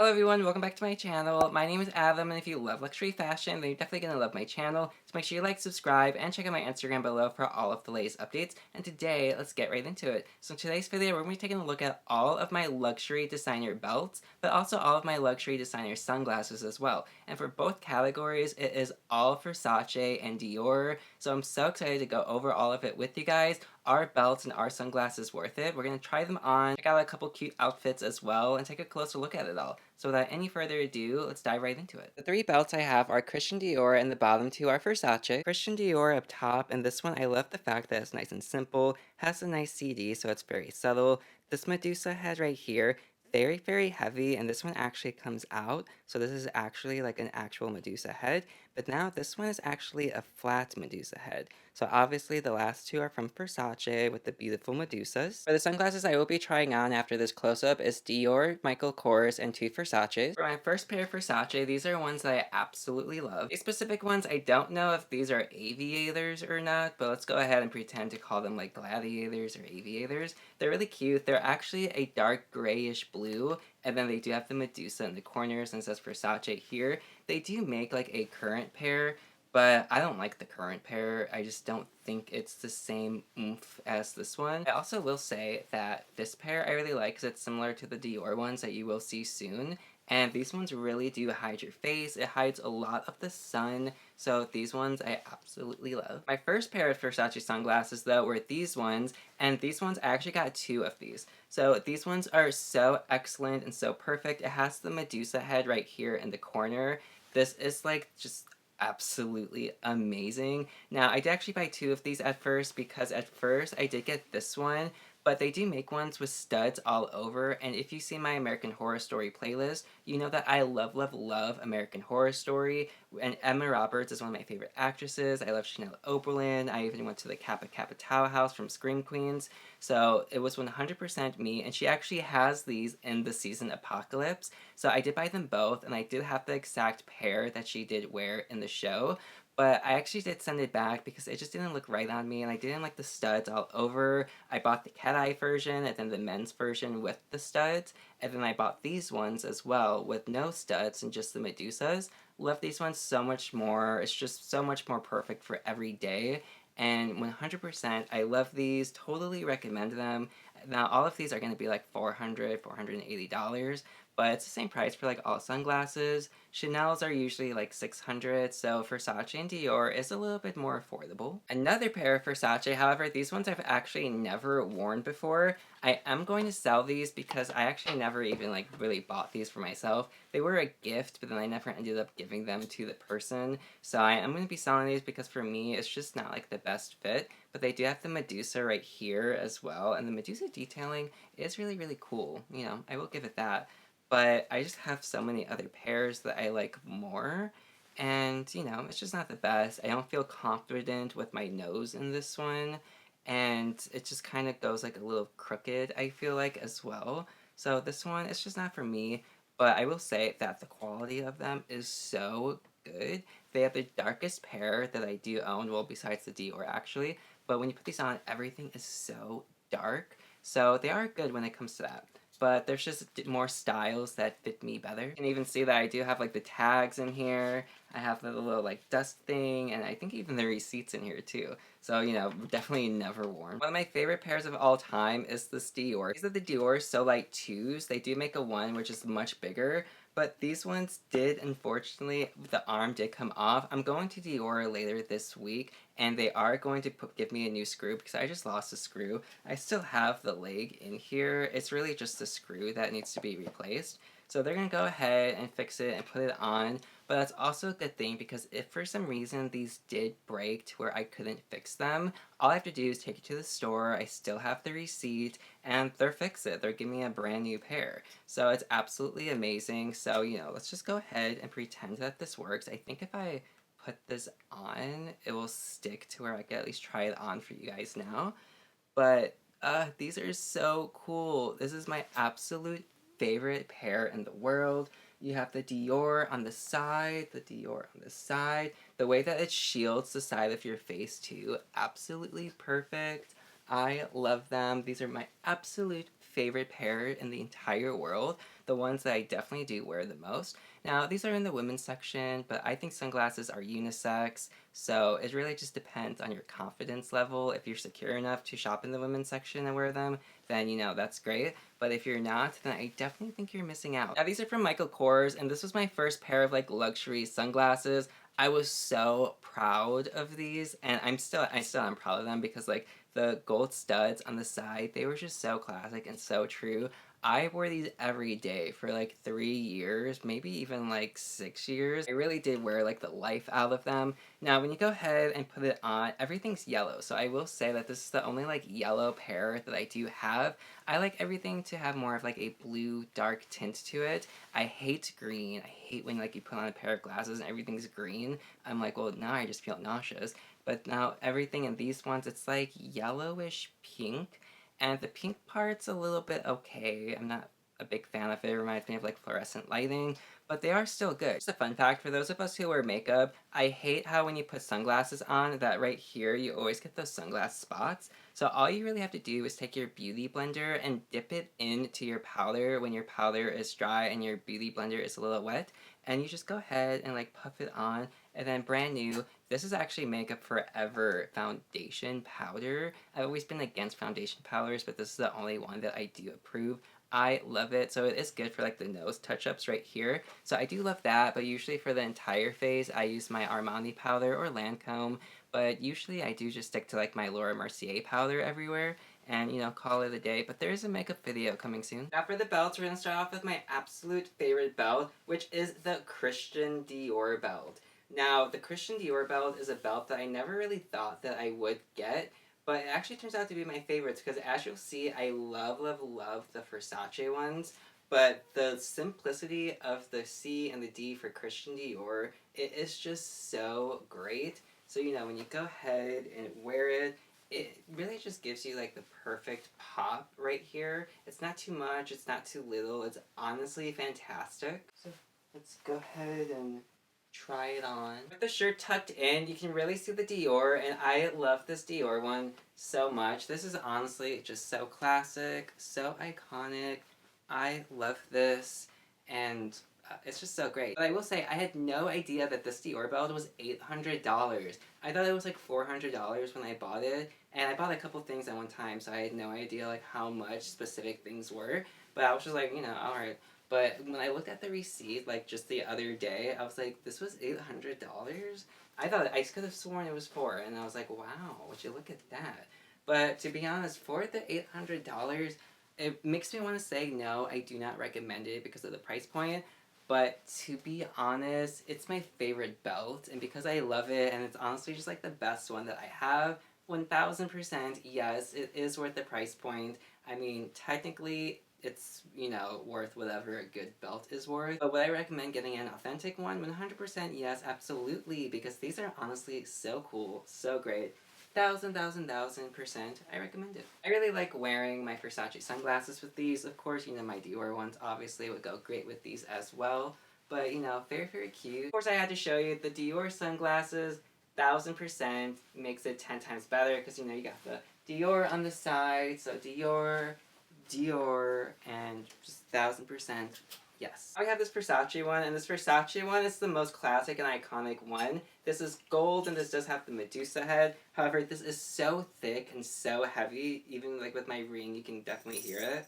Hello everyone, welcome back to my channel. My name is Adam, and if you love luxury fashion, then you're definitely going to love my channel. So make sure you like, subscribe, and check out my Instagram below for all of the latest updates. And today, let's get right into it. So in today's video, we're going to be taking a look at all of my luxury designer belts, but also all of my luxury designer sunglasses as well. And for both categories, it is all Versace and Dior. So I'm so excited to go over all of it with you guys. Are belts and are sunglasses worth it? We're going to try them on, check out a couple cute outfits as well, and take a closer look at it all. So without any further ado, let's dive right into it. The three belts I have are Christian Dior, and the bottom two are Versace. Christian Dior up top, and this one I love the fact that it's nice and simple, has a nice CD, so it's very subtle. This Medusa head right here, very heavy, and this one actually comes out, so this is actually like an actual Medusa head, but now this one is actually a flat Medusa head. So obviously the last two are from Versace with the beautiful Medusas. For the sunglasses I will be trying on after this close-up is Dior, Michael Kors, and two Versaces. For my first pair of Versace, these are ones that I absolutely love. These specific ones, I don't know if these are aviators or not, but let's go ahead and pretend to call them like gladiators or aviators. They're really cute. They're actually a dark grayish blue, and then they do have the Medusa in the corners, and it says Versace here. They do make like a current pair, but I don't like the current pair. I just don't think it's the same oomph as this one. I also will say that this pair I really like because it's similar to the Dior ones that you will see soon. And these ones really do hide your face. It hides a lot of the sun. So these ones I absolutely love. My first pair of Versace sunglasses though were these ones. And these ones, I actually got two of these. So these ones are so excellent and so perfect. It has the Medusa head right here in the corner. This is like just absolutely amazing. Now, I did actually buy two of these at first because at first I did get this one, but they do make ones with studs all over, and if you see my American Horror Story playlist, you know that I love American Horror Story, and Emma Roberts is one of my favorite actresses. I love Chanel Oberlin. I even went to the Kappa Tower House from Scream Queens, so it was 100% me, and she actually has these in the season Apocalypse, so I did buy them both, and I did have the exact pair that she did wear in the show, but I actually did send it back because it just didn't look right on me, and I didn't like the studs all over. I bought the cat eye version, and then the men's version with the studs, and then I bought these ones as well with no studs and just the Medusas. Love these ones so much more. It's just so much more perfect for every day, and 100% I love these, totally recommend them. Now all of these are going to be like $480, but it's the same price for like all sunglasses. Chanel's are usually like $600, so Versace and Dior is a little bit more affordable. Another pair of Versace, however, these ones I've actually never worn before. I am going to sell these because I actually never even like really bought these for myself. They were a gift, but then I never ended up giving them to the person. So I am going to be selling these because for me, it's just not like the best fit. But they do have the Medusa right here as well, and the Medusa detailing is really cool. You know, I will give it that. But I just have so many other pairs that I like more, and you know, it's just not the best. I don't feel confident with my nose in this one, and it just kind of goes like a little crooked, I feel like, as well. So this one, it's just not for me, but I will say that the quality of them is so good. They have the darkest pair that I do own, well, besides the Dior actually, but when you put these on, everything is so dark, so they are good when it comes to that. But there's just more styles that fit me better. You can even see that I do have like the tags in here. I have the little like dust thing, and I think even the receipts in here too. So, you know, definitely never worn. One of my favorite pairs of all time is this Dior. These are the Dior So Light 2s. They do make a one which is much bigger, but these ones did, unfortunately, the arm did come off. I'm going to Dior later this week, and they are going to give me a new screw because I just lost a screw. I still have the leg in here. It's really just the screw that needs to be replaced. So they're going to go ahead and fix it and put it on, but that's also a good thing because if for some reason these did break to where I couldn't fix them, all I have to do is take it to the store, I still have the receipt, and they'll fix it. They're giving me a brand new pair. So it's absolutely amazing. So, you know, let's just go ahead and pretend that this works. I think if I put this on, it will stick to where I can at least try it on for you guys now. But these are so cool. This is my absolute favorite pair in the world. You have the Dior on the side, the Dior on the side. The way that it shields the side of your face too, absolutely perfect. I love them. These are my absolute favorite pair in the entire world. the ones that I definitely do wear the most. Now, these are in the women's section, but I think sunglasses are unisex, so it really just depends on your confidence level. If you're secure enough to shop in the women's section and wear them, then, you know, that's great. But if you're not, then I definitely think you're missing out. Now, these are from Michael Kors, and this was my first pair of, like, luxury sunglasses. I was so proud of these, and I still am proud of them because, like, the gold studs on the side, they were just so classic and so true. I wore these every day for like 3 years, maybe even like 6 years. I really did wear like the life out of them. Now, when you go ahead and put it on, everything's yellow. So I will say that this is the only like yellow pair that I do have. I like everything to have more of like a blue dark tint to it. I hate green. I hate when like you put on a pair of glasses and everything's green. I'm like, well, now I just feel nauseous. But now everything in these ones, it's like yellowish pink. And the pink part's a little bit okay. I'm not a big fan of it. It reminds me of like fluorescent lighting, but they are still good. Just a fun fact for those of us who wear makeup, I hate how when you put sunglasses on, that right here, you always get those sunglass spots. So all you really have to do is take your beauty blender and dip it into your powder when your powder is dry and your beauty blender is a little wet. And you just go ahead and like puff it on, and then brand new, this is actually Makeup Forever foundation powder. I've always been against foundation powders, but this is the only one that I do approve. I love it. So it is good for like the nose touch-ups right here. So I do love that, but usually for the entire face, I use my Armani powder or Lancome. But usually I do just stick to like my Laura Mercier powder everywhere and, you know, call it a day. But there is a makeup video coming soon. Now for the belts, we're going to start off with my absolute favorite belt, which is the Christian Dior belt. Now, the Christian Dior belt is a belt that I never really thought that I would get, but it actually turns out to be my favorites because as you'll see, I love, love, love the Versace ones, but the simplicity of the C and the D for Christian Dior, it is just so great. So, you know, when you go ahead and wear it, it really just gives you like the perfect pop right here. It's not too much, it's not too little, it's honestly fantastic. So let's go ahead and try it on. With the shirt tucked in, you can really see the Dior, and I love this Dior one so much. This is honestly just so classic, so iconic. I love this, and it's just so great. But I will say, I had no idea that this Dior belt was $800. I thought it was like $400 when I bought it, and I bought a couple things at one time, so I had no idea like how much specific things were. But I was just like, you know, alright. But when I looked at the receipt, like just the other day, I was like, this was $800? I thought, I could have sworn it was $4, and I was like, wow, would you look at that? But to be honest, for the $800, it makes me want to say no, I do not recommend it because of the price point. But to be honest, it's my favorite belt, and because I love it, and it's honestly just like the best one that I have, 1000%, yes, it is worth the price point. I mean, technically, it's, you know, worth whatever a good belt is worth. But would I recommend getting an authentic one? 100% yes, absolutely, because these are honestly so cool, so great. 1000%, I recommend it. I really like wearing my Versace sunglasses with these. Of course, you know, my Dior ones obviously would go great with these as well. But, you know, very, very cute. Of course, I had to show you the Dior sunglasses. 1000% makes it 10 times better because, you know, you got the Dior on the side. So Dior, Dior, and just 1000%. Yes. I have this Versace one, and this Versace one is the most classic and iconic one. This is gold, and this does have the Medusa head. However, this is so thick and so heavy, even like with my ring, you can definitely hear it.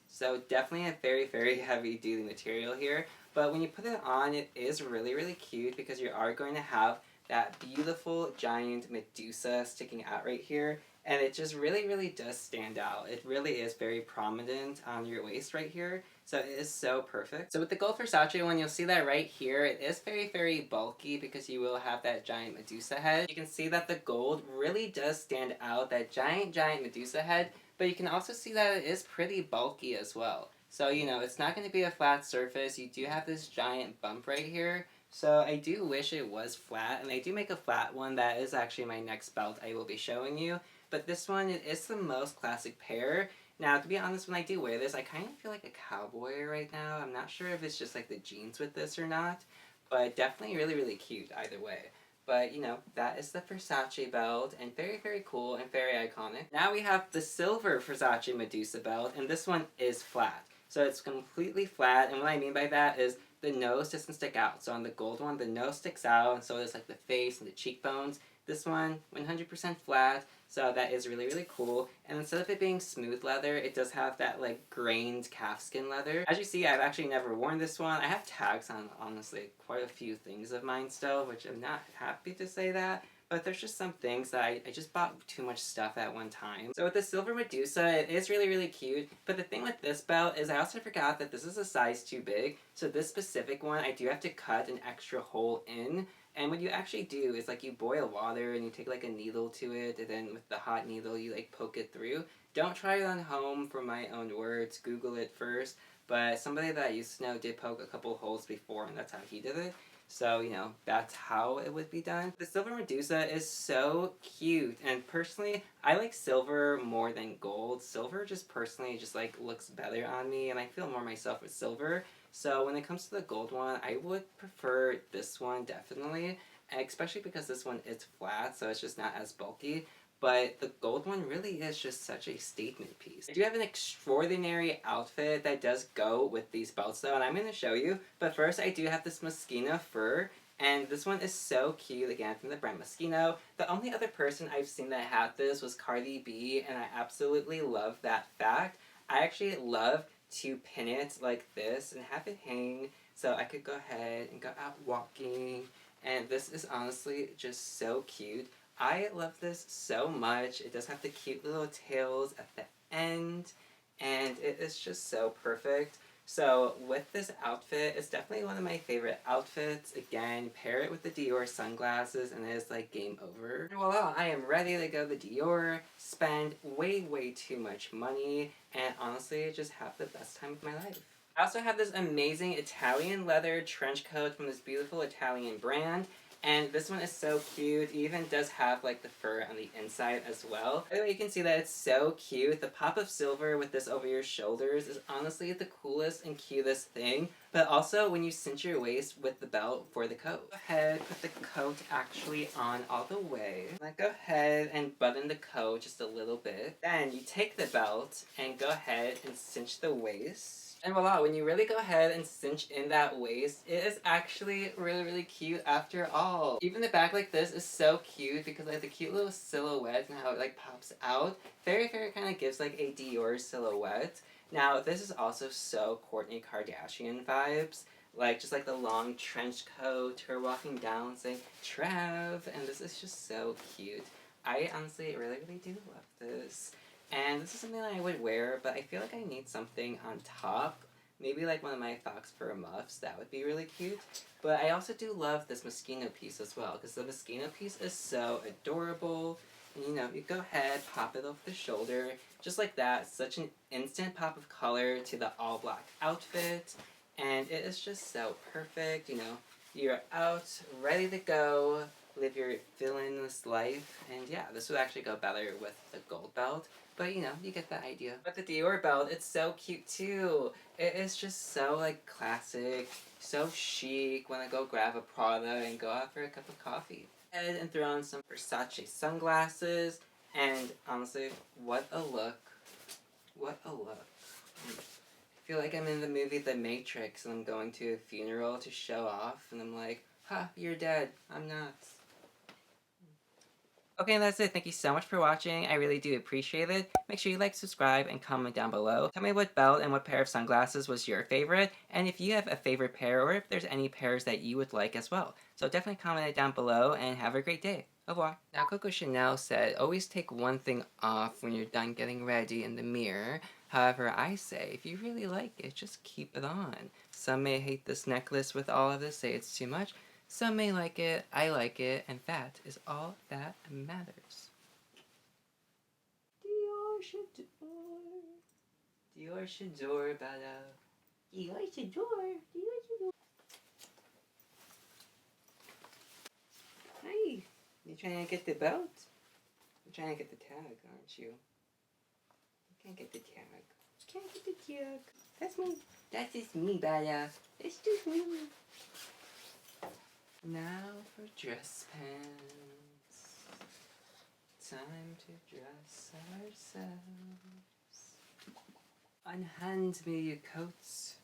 So definitely a very, very heavy duty material here. But when you put it on, it is really, really cute because you are going to have that beautiful giant Medusa sticking out right here. And it just really, really does stand out. It really is very prominent on your waist right here. So it is so perfect. So with the gold Versace one, you'll see that right here. It is very, very bulky because you will have that giant Medusa head. You can see that the gold really does stand out, that giant, giant Medusa head. But you can also see that it is pretty bulky as well. So, you know, it's not going to be a flat surface. You do have this giant bump right here. So I do wish it was flat. And I do make a flat one. That is actually my next belt I will be showing you. But this one, it is the most classic pair. Now, to be honest, when I do wear this, I kind of feel like a cowboy right now. I'm not sure if it's just like the jeans with this or not, but definitely really, really cute either way. But, you know, that is the Versace belt, and very, very cool and very iconic. Now we have the silver Versace Medusa belt, and this one is flat. So it's completely flat, and what I mean by that is the nose doesn't stick out. So on the gold one, the nose sticks out, and so does like the face and the cheekbones. This one, 100% flat, so that is really, really cool. And instead of it being smooth leather, it does have that like grained calfskin leather. As you see, I've actually never worn this one. I have tags on, honestly, quite a few things of mine still, which I'm not happy to say that. But there's just some things that I just bought too much stuff at one time. So with the silver Medusa, it is really, really cute. But the thing with this belt is I also forgot that this is a size too big. So this specific one, I do have to cut an extra hole in. And what you actually do is like you boil water and you take like a needle to it, and then with the hot needle you like poke it through. Don't try it on home from my own words, Google it first. But somebody that I used to know did poke a couple holes before, and that's how he did it. So, you know, that's how it would be done. The silver Medusa is so cute, and personally, I like silver more than gold. Silver just personally just like looks better on me, and I feel more myself with silver. So when it comes to the gold one, I would prefer this one definitely, especially because this one is flat, so it's just not as bulky. But the gold one really is just such a statement piece. I do have an extraordinary outfit that does go with these belts though, and I'm going to show you. But first I do have this Moschino fur, and this one is so cute, again from the brand Moschino. The only other person I've seen that had this was Cardi B, and I absolutely love that fact. I actually love to pin it like this and have it hang so I could go ahead and go out walking, and this is honestly just so cute. I love this so much. It does have the cute little tails at the end, and it is just so perfect. So with this outfit, it's definitely one of my favorite outfits. Again, pair it with the Dior sunglasses and it is like game over. And voila, I am ready to go to Dior, spend way, way too much money, and honestly just have the best time of my life. I also have this amazing Italian leather trench coat from this beautiful Italian brand. And this one is so cute. It even does have like the fur on the inside as well. By the way, you can see that it's so cute. The pop of silver with this over your shoulders is honestly the coolest and cutest thing. But also when you cinch your waist with the belt for the coat. Go ahead, put the coat actually on all the way. Now go ahead and button the coat just a little bit. Then you take the belt and go ahead and cinch the waist. And voila, when you really go ahead and cinch in that waist, it is actually really, really cute after all. Even the back like this is so cute because like the cute little silhouette and how it like pops out. Very, very kind of gives like a Dior silhouette. Now, this is also so Kourtney Kardashian vibes. Like, just like the long trench coat, her walking down saying, Trav, and this is just so cute. I honestly really, really do love this. And this is something that I would wear, but I feel like I need something on top. Maybe like one of my fox fur muffs, that would be really cute. But I also do love this Moschino piece as well, because the Moschino piece is so adorable. And you know, you go ahead, pop it over the shoulder, just like that. Such an instant pop of color to the all black outfit. And it is just so perfect, you know. You're out, ready to go, live your villainous life. And yeah, this would actually go better with the gold belt. But you know, you get the idea. But the Dior belt, it's so cute too. It is just so like classic, so chic when I go grab a Prada and go out for a cup of coffee. And throw on some Versace sunglasses. And honestly, what a look. What a look. I feel like I'm in the movie The Matrix and I'm going to a funeral to show off. And I'm like, ha, you're dead. I'm not. Okay, and that's it. Thank you so much for watching. I really do appreciate it. Make sure you like, subscribe, and comment down below. Tell me what belt and what pair of sunglasses was your favorite, and if you have a favorite pair, or if there's any pairs that you would like as well. So definitely comment it down below, and have a great day. Au revoir. Now, Coco Chanel said, always take one thing off when you're done getting ready in the mirror. However, I say, if you really like it, just keep it on. Some may hate this necklace with all of this, say it's too much. Some may like it, I like it, and that is all that matters. Dior Shador, Dior Shador, Dior Shador, Dior Shador. Hi, you trying to get the belt? You're trying to get the tag, aren't you? You can't get the tag. You can't get the tag. That's me. That's just me, Bella. It's just me. Now for dress pants. Time to dress ourselves. Unhand me your coats.